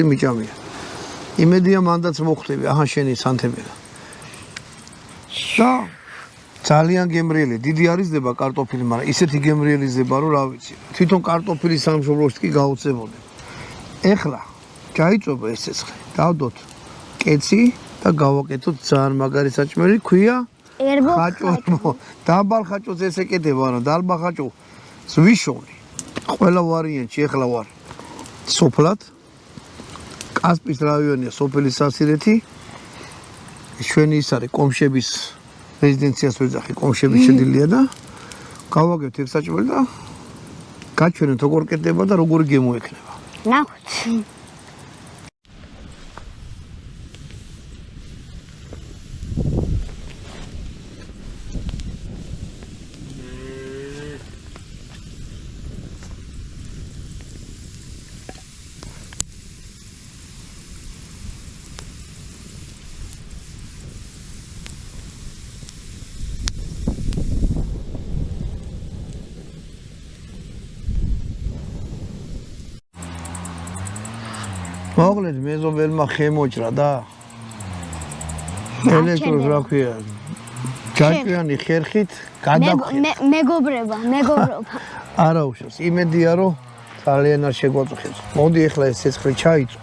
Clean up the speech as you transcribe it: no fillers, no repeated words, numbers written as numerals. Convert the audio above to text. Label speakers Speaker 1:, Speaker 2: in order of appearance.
Speaker 1: მიჭამია. იმედია მანდაც მოხვდები, აჰა შენი სანთებია. და ძალიან გემრიელი, დიდი არიზდება კარტოფილი, მაგრამ ისეთი გემრიელიზდება, რომ რა ვიცი. თვითონ კარტოფილის სამშობლოში კი გაუწებოდი. ეხლა ჩაიწובה ეს ცეცხლი. დავდოთ კეცი და გავაკეთოთ ძალიან მაგარი საჭმელი, ქვია ხაჭო. დაბალ ხაჭოს ეს ეკეთება, არა, დაბალ ხაჭო ზვიშოვი. ყველა ვარიანტში ეხლა ვარ. სოფლად კასპის რაიონია, სოფელი სასირეთი. ჩვენი ის არის კომშების რეზიდენციას ვეძახი, კომშების შედილია და გავაგებთ ეს საჭმელი და გაჩვენეთ როგორ კეთდება და როგორ გემოექნება.
Speaker 2: ნახოთ.
Speaker 1: მოგლედ მეზობელმა ხემოჭრა და ელექტროს რა ქვია ჯაჭვიანი ხერხით გადახვია
Speaker 2: მეგობრობა
Speaker 1: არა უშავს იმედია რომ ძალიან არ შეგვაწუხებს მოდი ახლა ეს ცეცხლი ჩაიწო